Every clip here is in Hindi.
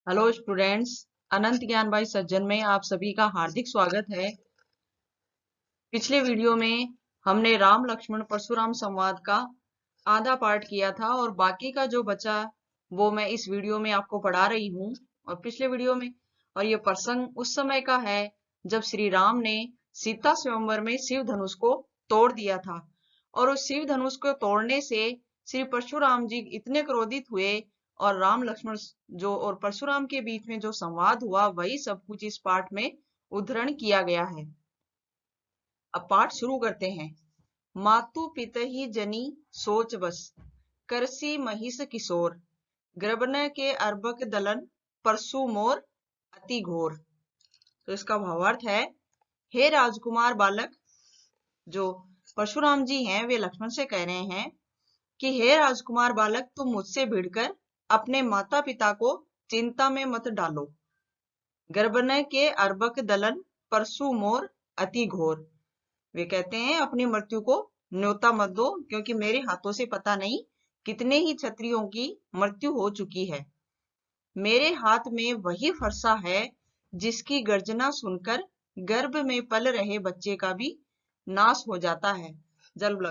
हेलो स्टूडेंट्स, अनंत ज्ञान भाई सज्जन में आप सभी का हार्दिक स्वागत है। पिछले वीडियो में हमने राम लक्ष्मण परशुराम संवाद का आधा पार्ट किया था और बाकी का जो बचा वो मैं इस वीडियो में आपको पढ़ा रही हूँ। और पिछले वीडियो में और ये प्रसंग उस समय का है जब श्री राम ने सीता स्वयंवर में शिव धनुष को तोड़ दिया था। और उस शिव धनुष को तोड़ने से श्री परशुराम जी इतने क्रोधित हुए और राम लक्ष्मण जो और परशुराम के बीच में जो संवाद हुआ वही सब कुछ इस पाठ में उद्धरण किया गया है। अब पाठ शुरू करते हैं। मातु पितहि जनी सोच बस, करसी महिष किशोर, ग्रबन के अर्बक दलन, परसु मोर अति घोर। तो इसका भावार्थ है, हे राजकुमार बालक, जो परशुराम जी हैं वे लक्ष्मण से कह रहे हैं कि हे राजकुमार बालक, तुम मुझसे भिड़कर अपने माता पिता को चिंता में मत डालो। गर्भनय के अर्बक दलन, परसु मोर अति घोर। वे कहते हैं अपनी मृत्यु को न्योता मत दो, क्योंकि मेरे हाथों से पता नहीं कितने ही क्षत्रियों की मृत्यु हो चुकी है। मेरे हाथ में वही फरसा है जिसकी गर्जना सुनकर गर्भ में पल रहे बच्चे का भी नाश हो जाता है। जब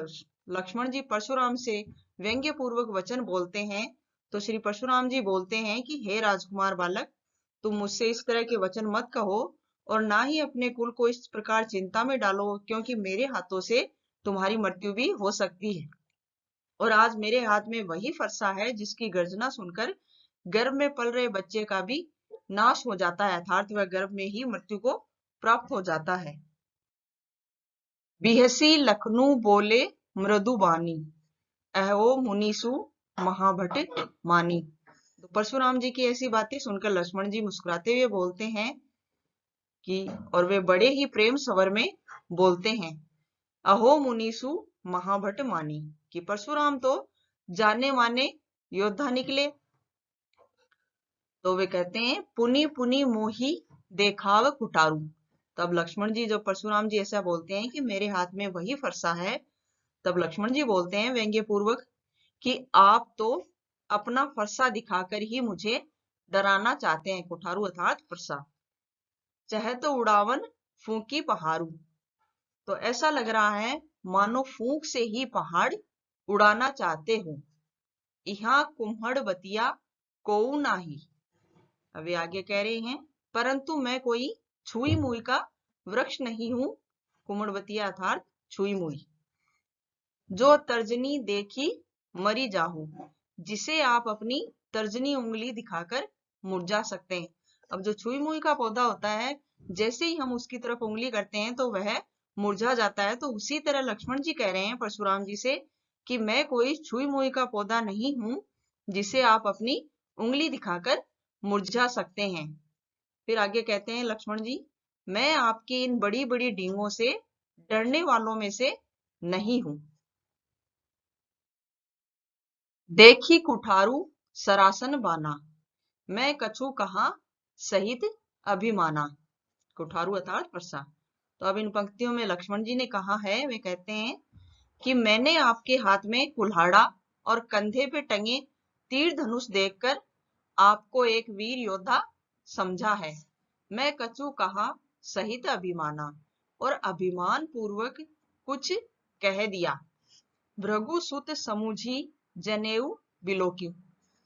लक्ष्मण जी परशुराम से व्यंग्य पूर्वक वचन बोलते हैं तो श्री परशुराम जी बोलते हैं कि हे राजकुमार बालक, तुम मुझसे इस तरह के वचन मत कहो और ना ही अपने कुल को इस प्रकार चिंता में डालो, क्योंकि मेरे हाथों से तुम्हारी मृत्यु भी हो सकती है। और आज मेरे हाथ में वही फरसा है जिसकी गर्जना सुनकर गर्भ में पल रहे बच्चे का भी नाश हो जाता है, अर्थात वह गर्भ में ही मृत्यु को प्राप्त हो जाता है। बिहसी लखनऊ बोले मृदु बानी, अहो मुनीसु महाभट मानी। तो परशुराम जी की ऐसी बातें सुनकर लक्ष्मण जी मुस्कुराते हुए बोलते हैं कि, और वे बड़े ही प्रेम स्वर में बोलते हैं, अहो मुनीसु महाभट मानी, कि परशुराम तो जाने माने योद्धा निकले। तो वे कहते हैं, पुनि पुनि मोही देखाव कुटारू। तब लक्ष्मण जी, जब परशुराम जी ऐसा बोलते हैं कि मेरे हाथ में वही फरसा है, तब लक्ष्मण जी बोलते हैं व्यंग्य पूर्वक कि आप तो अपना फरसा दिखाकर ही मुझे डराना चाहते हैं। कुठारू अर्थात फरसा। चाहे तो उड़ावन फूंकी पहाड़ू। तो ऐसा लग रहा है मानो फूंक से ही पहाड़ उड़ाना चाहते हो। यहाँ कुम्हड़ बतिया कोऊ नाही। अभी आगे कह रहे हैं, परंतु मैं कोई छुई मुई का वृक्ष नहीं हूं। कुम्हड़बतिया अर्थात छुई मुई। जो तर्जनी देखी मरी जाहू, जिसे आप अपनी तर्जनी उंगली दिखाकर मुरझा सकते हैं। अब जो छुई मुई का पौधा होता है, जैसे ही हम उसकी तरफ उंगली करते हैं तो वह मुरझा जाता है। तो उसी तरह लक्ष्मण जी कह रहे हैं परशुराम जी से कि मैं कोई छुई मुई का पौधा नहीं हूं जिसे आप अपनी उंगली दिखाकर मुरझा सकते हैं। फिर आगे कहते हैं लक्ष्मण जी, मैं आपकी इन बड़ी बड़ी डींगों से डरने वालों में से नहीं हूं। देखी कुठारू सरासन बाना, मैं कछु कहा सहित अभिमाना। कुठारू अर्थात फरसा। तो अब इन पंक्तियों में लक्ष्मण जी ने कहा है, वे कहते हैं कि मैंने आपके हाथ में कुल्हाड़ा और कंधे पे टंगे तीर धनुष देखकर आपको एक वीर योद्धा समझा है। मैं कछु कहा सहित अभिमाना, और अभिमान पूर्वक कुछ कह दिया। भृगु सुत समुझी जनेऊ बिलोकी।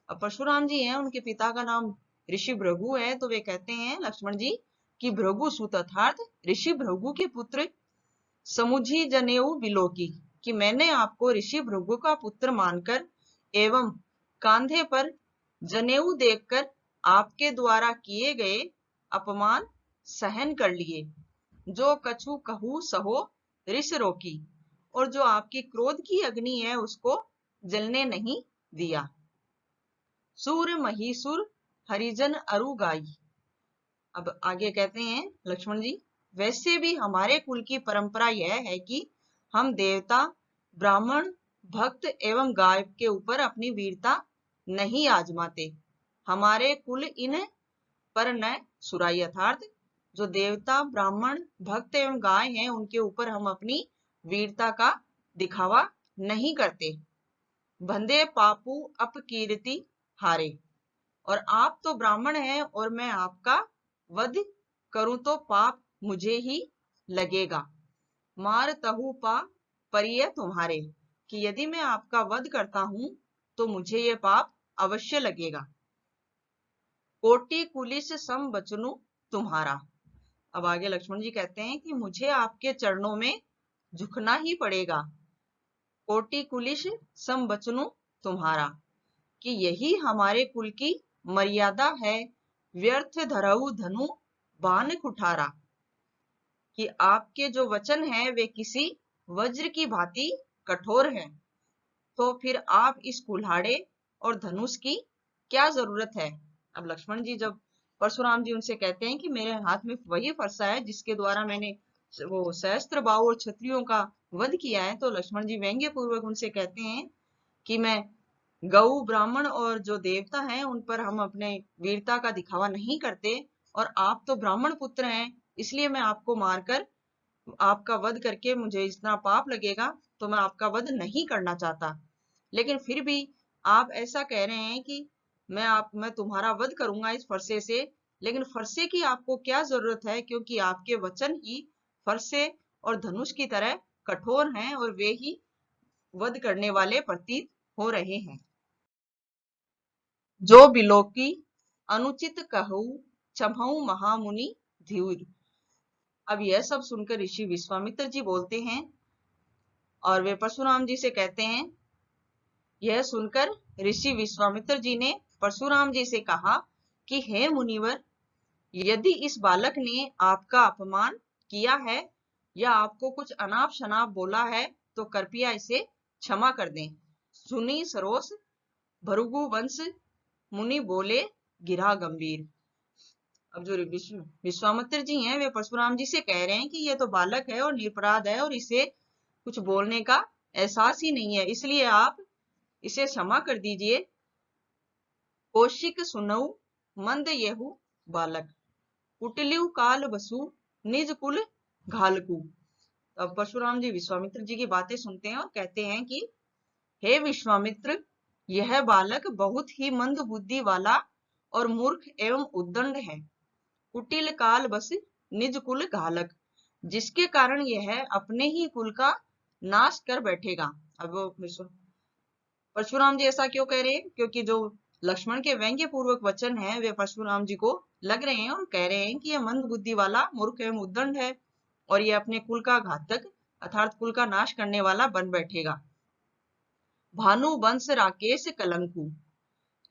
अब परशुराम जी हैं, उनके पिता का नाम ऋषि भृगु है। तो वे कहते हैं लक्ष्मण जी कि भृगु सुत अर्थात ऋषि भृगु के पुत्र समुझी जनेऊ बिलोकी, कि मैंने आपको ऋषि भृगु का पुत्र मानकर एवं कांधे पर जनेऊ देखकर आपके द्वारा किए गए अपमान सहन कर लिए। जो कछु कहू सहो रिस रोकी, और जो आपकी क्रोध की अग्नि है उसको जलने नहीं दिया। सूर महीसुर हरिजन अरुगाई। अब आगे कहते हैं लक्ष्मण जी, वैसे भी हमारे कुल की परंपरा यह है कि हम देवता, ब्राह्मण, भक्त एवं गाय के ऊपर अपनी वीरता नहीं आजमाते। हमारे कुल इन पर न सुराई, अर्थात जो देवता, ब्राह्मण, भक्त एवं गाय हैं उनके ऊपर हम अपनी वीरता का दिखावा नहीं करते। बंदे पापू अपकीर्ति हारे, और आप तो ब्राह्मण हैं और मैं आपका वध करूं तो पाप मुझे ही लगेगा। मार तहु पा परिय तुम्हारे, कि यदि मैं आपका वध करता हूं तो मुझे ये पाप अवश्य लगेगा। कोटि कुलिस सम बचनु तुम्हारा। अब आगे लक्ष्मण जी कहते हैं कि मुझे आपके चरणों में झुकना ही पड़ेगा। कोटि कुलिस सम बचनु तुम्हारा, कि यही हमारे कुल की मर्यादा है। व्यर्थ धरऊ धनु बाण कुठारा, कि आपके जो वचन हैं वे किसी वज्र की भांति कठोर हैं, तो फिर आप इस कुल्हाड़े और धनुष की क्या जरूरत है। अब लक्ष्मण जी जब परशुराम जी उनसे कहते हैं कि मेरे हाथ में वही फरसा है जिसके द्वारा मैंने वो सहस्त्र बाहु और क्षत्रियों का वध किया है, तो लक्ष्मण जी व्यंग्य पूर्वक उनसे कहते हैं कि मैं गौ ब्राह्मण और जो देवता हैं उन पर हम अपने वीरता का दिखावा नहीं करते, और आप तो ब्राह्मण पुत्र हैं, इसलिए मैं आपको मारकर आपका वध करके मुझे इतना पाप लगेगा, तो मैं आपका वध नहीं करना चाहता। लेकिन फिर भी आप ऐसा कह रहे हैं कि मैं तुम्हारा वध करूंगा इस फरसे से, लेकिन फरसे की आपको क्या जरूरत है, क्योंकि आपके वचन ही फरसे और धनुष की तरह कठोर हैं और वे ही वध करने वाले प्रतीत हो रहे हैं। जो बिलोकी अनुचित कहू चमहु महामुनि धीर। अब यह सब सुनकर ऋषि विश्वामित्र जी बोलते हैं और वे परशुराम जी से कहते हैं। यह सुनकर ऋषि विश्वामित्र जी ने परशुराम जी से कहा कि हे मुनिवर, यदि इस बालक ने आपका अपमान किया है या आपको कुछ अनाप शनाप बोला है तो कृपया इसे क्षमा कर दें। सुनी सरोस भृगु वंश मुनि बोले गिरा गंभीर। अब जो विश्वामित्र जी हैं वे परशुराम जी से कह रहे हैं कि ये तो बालक है और निरपराध है और इसे कुछ बोलने का एहसास ही नहीं है, इसलिए आप इसे क्षमा कर दीजिए। कौशिक सुनऊ मंद येहु बालक, कुटिलु काल बसु निज कुल घालकू। अब परशुराम जी विश्वामित्र जी की बातें सुनते हैं और कहते हैं कि हे विश्वामित्र, यह बालक बहुत ही मंद बुद्धि वाला और मूर्ख एवं उद्दंड है। कुटिल काल बस निज कुल घालक, जिसके कारण यह अपने ही कुल का नाश कर बैठेगा। अब परशुराम जी ऐसा क्यों कह रहे हैं, क्योंकि जो लक्ष्मण के व्यंग्य पूर्वक वचन है वे परशुराम जी को लग रहे हैं और कह रहे हैं कि यह मंद बुद्धि वाला मूर्ख एवं उद्दंड है और यह अपने कुल का घातक अर्थात कुल का नाश करने वाला बन बैठेगा। भानु वंश राकेश कलंकु,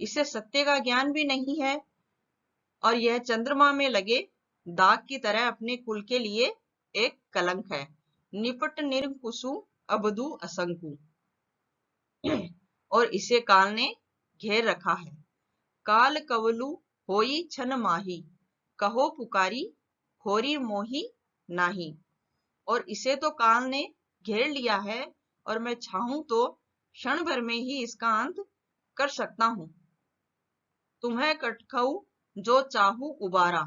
इसे सत्य का ज्ञान भी नहीं है और यह चंद्रमा में लगे दाग की तरह अपने कुल के लिए एक कलंक है। निपट निर्कुसु अबदु असंकु, और इसे काल ने घेर रखा है। काल कवलु होई छन माही, कहो पुकारी खोरी मोही नाही। और इसे तो काल ने घेर लिया है और मैं चाहूं तो क्षण भर में ही इसका अंत कर सकता हूं। तुम्हें कटखऊ जो चाहू उबारा,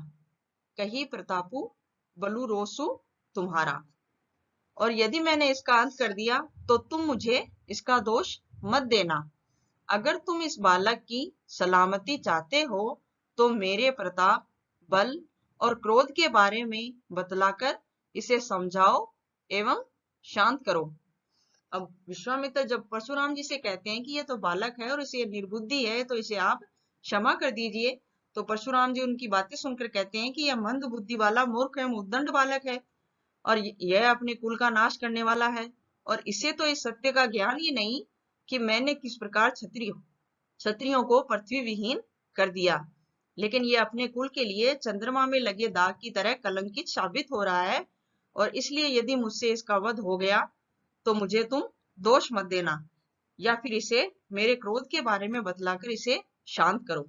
कही प्रतापु बलु रोसु तुम्हारा। और यदि मैंने इसका अंत कर दिया तो तुम मुझे इसका दोष मत देना। अगर तुम इस बालक की सलामती चाहते हो तो मेरे प्रताप, बल और क्रोध के बारे में बतलाकर इसे समझाओ एवं शांत करो। अब विश्वामित्र जब परशुराम जी से कहते हैं कि ये तो बालक है और इसे निर्बुद्धि है तो इसे आप क्षमा कर दीजिए, तो परशुराम जी उनकी बातें सुनकर कहते हैं कि यह मंद बुद्धि वाला मूर्ख एवं उद्दंड बालक है और यह अपने कुल का नाश करने वाला है और इसे तो इस सत्य का ज्ञान ही नहीं कि मैंने किस प्रकार क्षत्रियों को पृथ्वी विहीन कर दिया। लेकिन ये अपने कुल के लिए चंद्रमा में लगे दाग की तरह कलंकित साबित हो रहा है और इसलिए यदि मुझसे इसका वध हो गया तो मुझे तुम दोष मत देना या फिर इसे मेरे क्रोध के बारे में बतलाकर इसे शांत करो।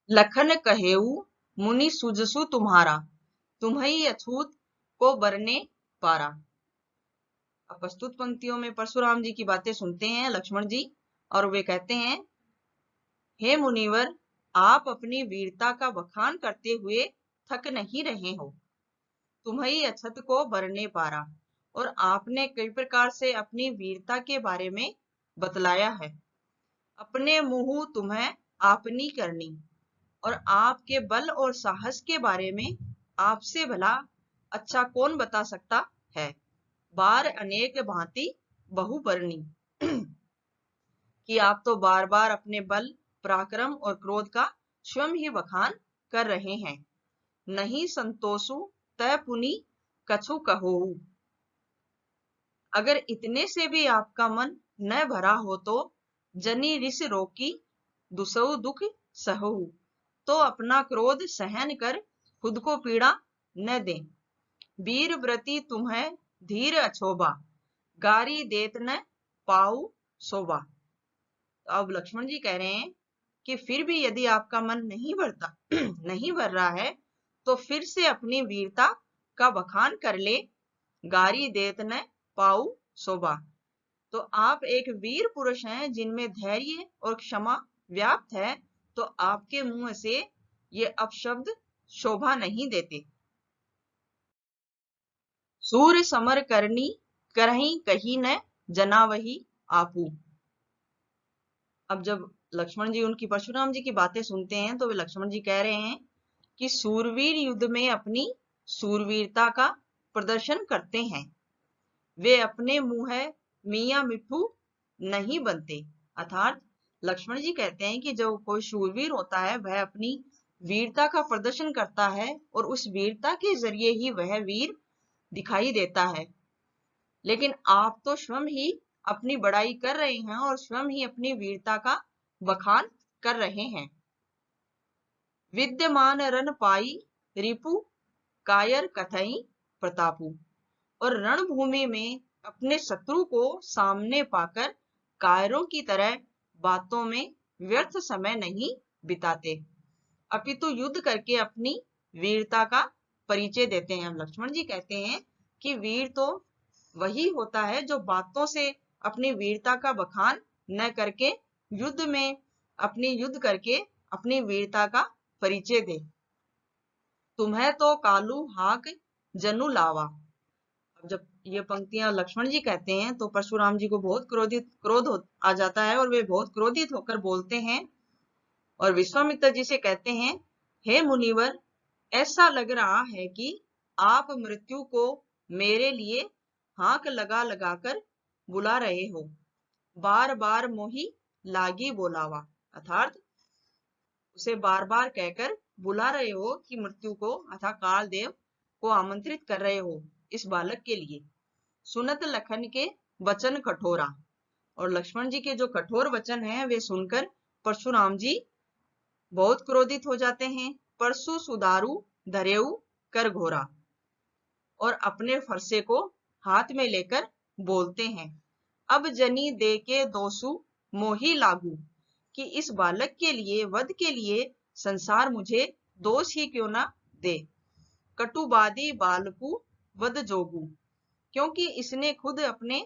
लखन कहेऊ मुनि सुजसु तुम्हारा, तुम्ही अछूत को बरने पारा। अब प्रस्तुत पंक्तियों में परशुराम जी की बातें सुनते हैं लक्ष्मण जी और वे कहते हैं, हे मुनिवर, आप अपनी वीरता का बखान करते हुए थक नहीं रहे हो। तुम्ही अछत को बरने पारा, और आपने कई प्रकार से अपनी वीरता के बारे में बतलाया है। अपने मुँह तुम्हें आपनी करनी, और आपके बल और साहस के बारे में आपसे भला अच्छा कौन बता सकता है। बार अनेक भांति बहुबरनी कि आप तो बार बार अपने बल, पराक्रम और क्रोध का स्वयं ही बखान कर रहे हैं। नहीं संतोषु तय पुनि कछु कहोऊ। अगर इतने से भी आपका मन न भरा हो तो जनी रिस रोकी दुसऊ दुख सहऊ। तो अपना क्रोध सहन कर खुद को पीड़ा न दे। वीर व्रति तुम्हें धीर अछोबा, गारी देत न पाऊ शोभा। तो अब लक्ष्मण जी कह रहे हैं कि फिर भी यदि आपका मन नहीं भरता नहीं भर रहा है तो फिर से अपनी वीरता का बखान कर ले। गारी देत न पाऊ शोभा। तो आप एक वीर पुरुष हैं जिनमें धैर्य और क्षमा व्याप्त है, तो आपके मुंह से ये अपशब्द शोभा नहीं देते। सूर्य समर करनी करही कही न जना वही आपू। अब जब लक्ष्मण जी उनकी परशुराम जी की बातें सुनते हैं तो वे लक्ष्मण जी कह रहे हैं कि सूरवीर युद्ध में अपनी सूरवीरता का प्रदर्शन करते हैं। वे अपने मुंह मियाँ मिठू नहीं बनते। अर्थात लक्ष्मण जी कहते हैं कि जो कोई शूरवीर होता है वह अपनी वीरता का प्रदर्शन करता है और उस वीरता के जरिए ही वह वीर दिखाई देता है। लेकिन आप तो स्वयं ही अपनी बड़ाई कर रहे हैं और स्वयं ही अपनी वीरता का बखान कर रहे हैं। विद्यमान रन पाई रिपु कायर कथई प्रतापु। और रणभूमि में अपने शत्रु को सामने पाकर कायरों की तरह बातों में व्यर्थ समय नहीं बिताते, अपितु युद्ध करके अपनी वीरता का परिचय देते हैं। लक्ष्मण जी कहते हैं कि वीर तो वही होता है जो बातों से अपनी वीरता का बखान न करके युद्ध करके अपनी वीरता का परिचय दे। तुम्हें तो कालू हाक जनु लावा। अब जब ये पंक्तियां लक्ष्मण जी कहते हैं तो परशुराम जी को बहुत क्रोध आ जाता है और वे बहुत क्रोधित होकर बोलते हैं और विश्वामित्र जी से कहते हैं, हे मुनिवर, ऐसा लग रहा है कि आप मृत्यु को मेरे लिए हाक लगा लगाकर बुला रहे हो। बार बार मोही लागी बोलावा। अर्थात उसे बार बार कहकर बुला रहे हो कि मृत्यु को अर्थात काल देव को आमंत्रित कर रहे हो इस बालक के लिए। सुनत लखन के वचन कठोरा। और लक्ष्मण जी के जो कठोर वचन हैं वे सुनकर परशुराम जी बहुत क्रोधित हो जाते हैं। परशु सुदारू धरेऊ कर घोरा। और अपने फरसे को हाथ में लेकर बोलते हैं, अब जनी दे के दोसु मोही लागू। कि इस बालक के लिए वध के लिए संसार मुझे दोष ही क्यों ना दे। कटुबादी बालकू वध जोगू। क्योंकि इसने खुद अपने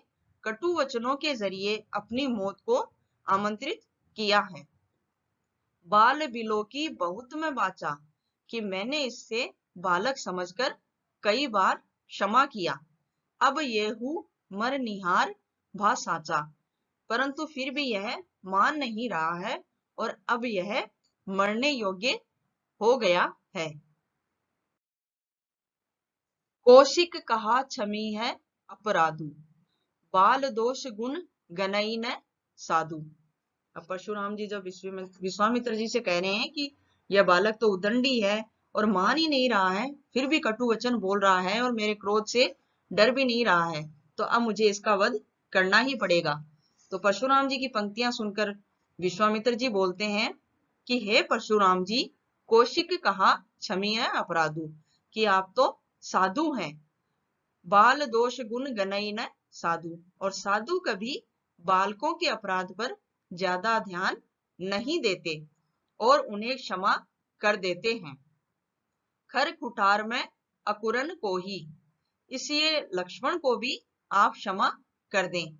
कटु वचनों के जरिए अपनी मौत को आमंत्रित किया है। बाल बिलो की बहुत में बाचा। कि मैंने इससे बालक समझकर कई बार क्षमा किया। अब येहू मर निहार भा साचा। परंतु फिर भी यह मान नहीं रहा है और अब यह मरने योग्य हो गया है। कौशिक कहा छमी है अपराधु। बाल दोष गुण गनई न साधु। अब परशुराम जी जब विश्वामित्र जी से कह रहे हैं कि यह बालक तो उदंडी है और मान ही नहीं रहा है, फिर भी कटु वचन बोल रहा है और मेरे क्रोध से डर भी नहीं रहा है, तो अब मुझे इसका वध करना ही पड़ेगा। तो परशुराम जी की पंक्तियां सुनकर विश्वामित्र जी बोलते हैं कि हे परशुराम जी, कौशिक कहा क्षमी है अपराधु। कि आप तो साधु हैं। बाल दोष गुण गनई न साधु। और साधु कभी बालकों के अपराध पर ज्यादा ध्यान नहीं देते और उन्हें क्षमा कर देते हैं। खर कुठार में अकुरन को ही। इसलिए लक्ष्मण को भी आप क्षमा कर दें।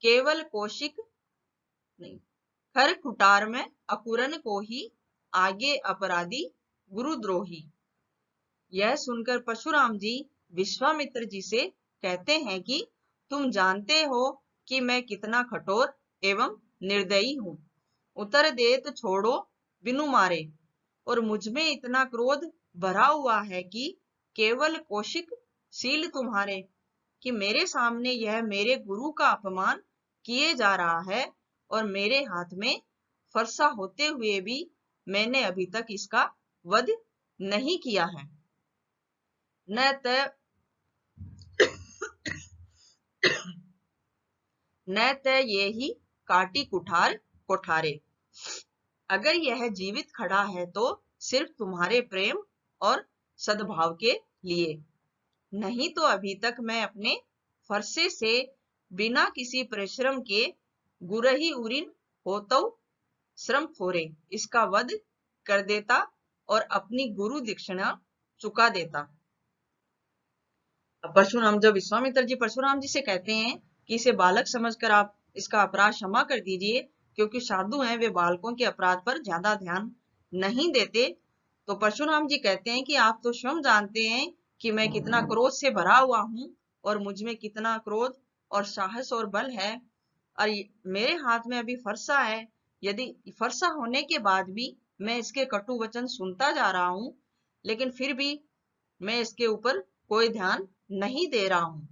केवल कौशिक नहीं, खर कुठार में अकुरन को ही, आगे अपराधी गुरुद्रोही। यह सुनकर परशुराम जी विश्वामित्र जी से कहते हैं कि तुम जानते हो कि मैं कितना कठोर एवं निर्दयी हूँ। उत्तर देत छोड़ो बिनु मारे, और मुझ में इतना क्रोध भरा हुआ है कि केवल कौशिक शील तुम्हारे, कि मेरे सामने यह मेरे गुरु का अपमान किए जा रहा है और मेरे हाथ में फरसा होते हुए भी मैंने अभी तक इसका वध नहीं किया है। न त ये ही काटी कुठार कोठारे। अगर यह जीवित खड़ा है तो सिर्फ तुम्हारे प्रेम और सद्भाव के लिए, नहीं तो अभी तक मैं अपने फरसे से बिना किसी परिश्रम के गुरही उरिन होतो श्रम फोरे इसका वध कर देता और अपनी गुरु दीक्षिणा चुका देता। परशुराम, जब विश्वामित्र जी परशुराम जी से कहते हैं कि इसे बालक समझकर आप इसका अपराध क्षमा कर दीजिए, क्योंकि साधु हैं, वे बालकों के अपराध पर ज्यादा ध्यान नहीं देते, तो परशुराम जी कहते हैं कि आप तो स्वयं जानते हैं कि मैं कितना क्रोध से भरा हुआ हूं और मुझ में कितना क्रोध और साहस और बल है, और मेरे हाथ में अभी फरसा है। यदि फरसा होने के बाद भी मैं इसके कटु वचन सुनता जा रहा हूं, लेकिन फिर भी मैं इसके ऊपर कोई ध्यान नहीं दे रहा हूं,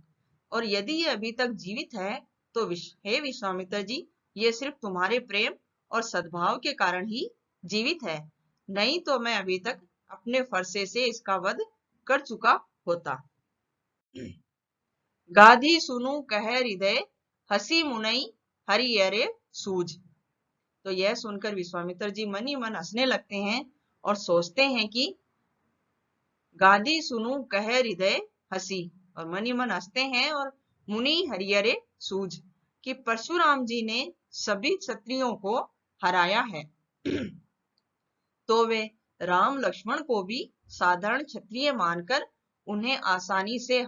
और यदि ये अभी तक जीवित है तो हे विश्वामित्र जी, ये सिर्फ तुम्हारे प्रेम और सद्भाव के कारण ही जीवित है, नहीं तो मैं अभी तक अपने फरसे से इसका वध कर चुका होता। गाधी सुनु कह हृदय हसी मुनई हरियरे सूझ। तो यह सुनकर विश्वामित्र जी मन ही मन हंसने लगते हैं और सोचते हैं कि गाधी सुनु कह हृदय हसी, और मन ही मन हंसते हैं और मुनि हरियरे सूझ, कि परशुराम जी ने सभी क्षत्रियों को हराया है तो वे राम लक्ष्मण को भी साधारण क्षत्रिय मानकर उन्हें आसानी से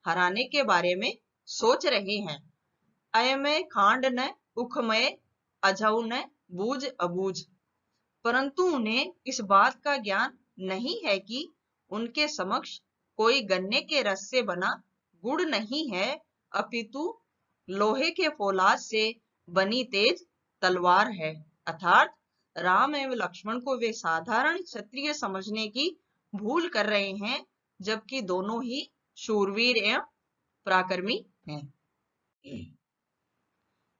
हराने के बारे में सोच रहे हैं। अयमय खांड न उखमय अझऊ न बूझ अबूझ, परंतु उन्हें इस बात का ज्ञान नहीं है कि उनके समक्ष कोई गन्ने के रस से बना गुड़ नहीं है, अपितु लोहे के फौलाद से बनी तेज तलवार है। अर्थात राम एवं लक्ष्मण को वे साधारण क्षत्रिय समझने की भूल कर रहे हैं, जबकि दोनों ही शूरवीर एवं पराक्रमी हैं।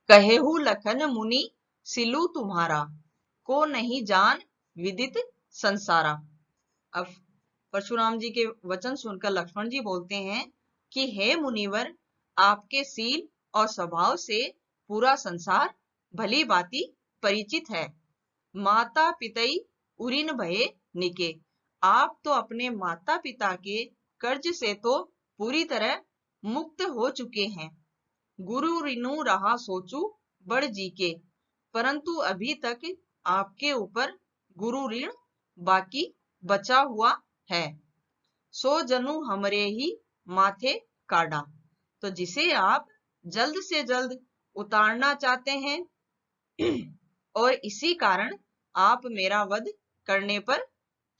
कहेहु लखन मुनि सिलु तुम्हारा, को नहीं जान विदित संसारा। अब परशुराम जी के वचन सुनकर लक्ष्मण जी बोलते हैं कि हे मुनिवर, आपके सील और स्वभाव से पूरा संसार भली भांति परिचित है। माता पितई उरिन भये निके, आप तो अपने माता पिता के कर्ज से तो पूरी तरह मुक्त हो चुके हैं। गुरु ऋनु रहा सोचू बड़ जी के, परंतु अभी तक आपके ऊपर गुरु ऋण बाकी बचा हुआ है। सो जनु हमरे ही माथे काढ़ा, तो जिसे आप जल्द से जल्द उतारना चाहते हैं और इसी कारण आप मेरा वध करने पर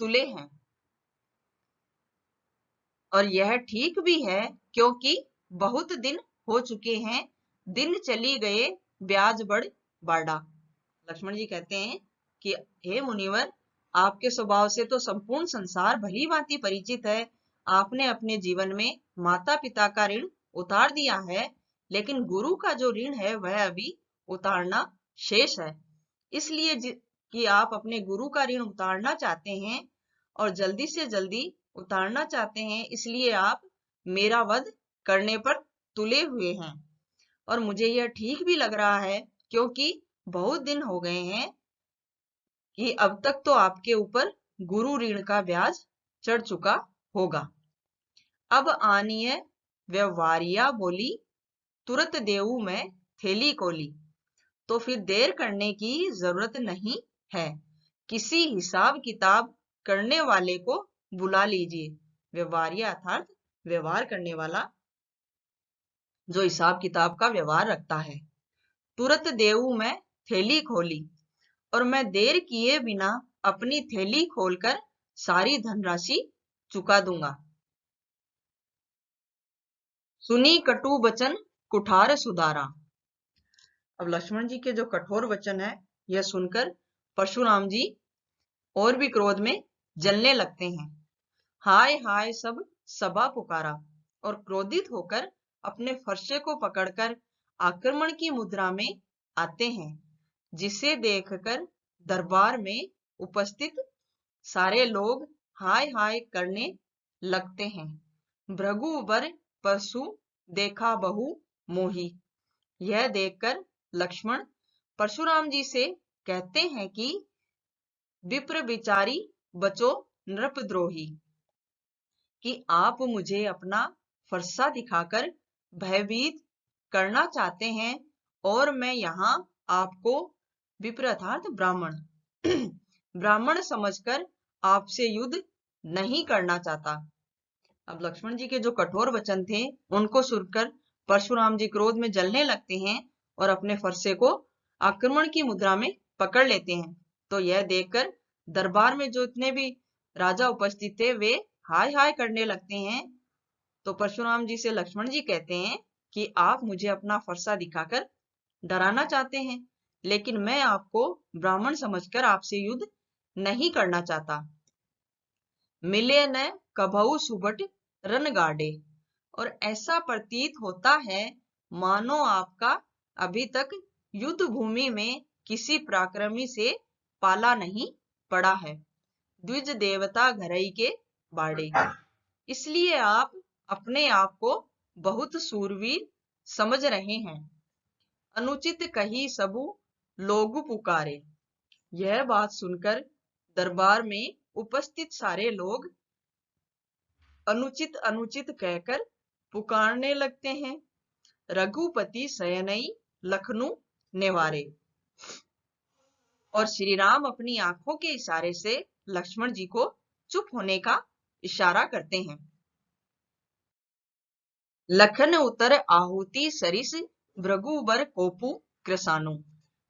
तुले हैं। और यह ठीक भी है, क्योंकि बहुत दिन हो चुके हैं, दिन चली गए ब्याज बढ़ बाड़ा। लक्ष्मण जी कहते हैं कि हे मुनिवर, आपके स्वभाव से तो संपूर्ण संसार भली भांति परिचित है। आपने अपने जीवन में माता पिता का ऋण उतार दिया है, लेकिन गुरु का जो ऋण है वह अभी उतारना शेष है। इसलिए कि आप अपने गुरु का ऋण उतारना चाहते हैं और जल्दी से जल्दी उतारना चाहते हैं, इसलिए आप मेरा वध करने पर तुले हुए हैं। और मुझे यह ठीक भी लग रहा है, क्योंकि बहुत दिन हो गए हैं कि अब तक तो आपके ऊपर गुरु ऋण का ब्याज चढ़ चुका होगा। अब आनिए व्यवहारिया बोली, तुरंत देऊ मैं थैली कोली। तो फिर देर करने की जरूरत नहीं है, किसी हिसाब किताब करने वाले को बुला लीजिए। व्यवहारिया अर्थात व्यवहार करने वाला, जो हिसाब किताब का व्यवहार रखता है। तुरंत देऊ मैं थैली खोली, और मैं देर किए बिना अपनी थैली खोलकर सारी धनराशि चुका दूंगा। सुनी कटु बचन कुठार सुधारा, अब लक्ष्मण जी के जो कठोर वचन है यह सुनकर परशुराम जी और भी क्रोध में जलने लगते हैं। हाय हाय सब सभा पुकारा और क्रोधित होकर अपने फरसे को पकड़कर आक्रमण की मुद्रा में आते हैं, जिसे देखकर दरबार में उपस्थित सारे लोग हाय हाय करने लगते हैं। भृगुवर परशु देखा बहु मोही। यह देखकर लक्ष्मण परशुराम जी से कहते हैं कि विप्र विचारी बचो नृपद्रोही, कि आप मुझे अपना फरसा दिखाकर भयभीत करना चाहते हैं और मैं यहाँ आपको विप्र अर्थात ब्राह्मण ब्राह्मण समझकर आपसे युद्ध नहीं करना चाहता। अब लक्ष्मण जी के जो कठोर वचन थे उनको सुनकर परशुराम जी क्रोध में जलने लगते हैं और अपने फरसे को आक्रमण की मुद्रा में पकड़ लेते हैं। तो यह देखकर दरबार में जो इतने भी राजा उपस्थित थे वे हाय हाय करने लगते हैं। तो परशुराम जी से लक्ष्मण जी कहते हैं कि आप मुझे अपना फरसा दिखाकर डराना चाहते हैं, लेकिन मैं आपको ब्राह्मण समझकर आपसे युद्ध नहीं करना चाहता। मिले न कभऊ सुबट रन गाड़े, और ऐसा प्रतीत होता है मानो आपका अभी तक युद्ध भूमि में किसी पराक्रमी से पाला नहीं पड़ा है। द्विज देवता घरई के बाड़े, इसलिए आप अपने आप को बहुत सूरवीर समझ रहे हैं। अनुचित कही सबु लोग पुकारे। यह बात सुनकर दरबार में उपस्थित सारे लोग अनुचित अनुचित कहकर पुकारने लगते हैं। रघुपति शयनई लखनऊ नेवारे, और श्री राम अपनी आंखों के इशारे से लक्ष्मण जी को चुप होने का इशारा करते हैं। लखन उतर आहुति सरिस भृगुबर कोपु कृसानु,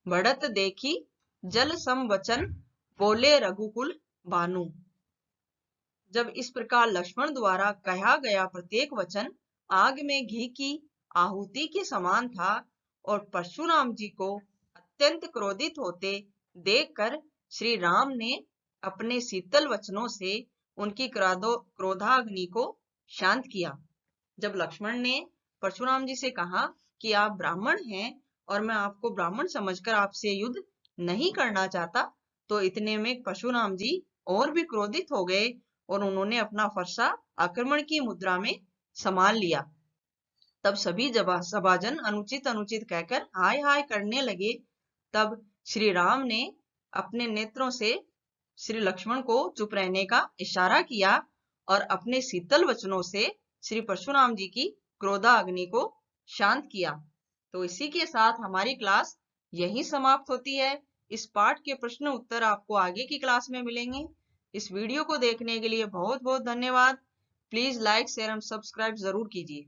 बढ़त देखी जल सम वचन बोले रघुकुल भानु। जब इस प्रकार लक्ष्मण द्वारा कहा गया प्रत्येक वचन आग में घी की आहुति के समान था और परशुराम जी को अत्यंत क्रोधित होते देखकर श्री राम ने अपने शीतल वचनों से उनकी क्रोधाग्नि को शांत किया। जब लक्ष्मण ने परशुराम जी से कहा कि आप ब्राह्मण हैं और मैं आपको ब्राह्मण समझकर आपसे युद्ध नहीं करना चाहता, तो इतने में परशुराम जी और भी क्रोधित हो गए और उन्होंने अपना फरसा आक्रमण की मुद्रा में संभाल लिया। तब सभी सभाजन अनुचित अनुचित कहकर हाय हाय करने लगे। तब श्री राम ने अपने नेत्रों से श्री लक्ष्मण को चुप रहने का इशारा किया और अपने शीतल वचनों से श्री परशुराम जी की क्रोधाग्नि को शांत किया। तो इसी के साथ हमारी क्लास यहीं समाप्त होती है। इस पाठ के प्रश्न उत्तर आपको आगे की क्लास में मिलेंगे। इस वीडियो को देखने के लिए बहुत बहुत धन्यवाद। Please like share and subscribe जरूर कीजिए।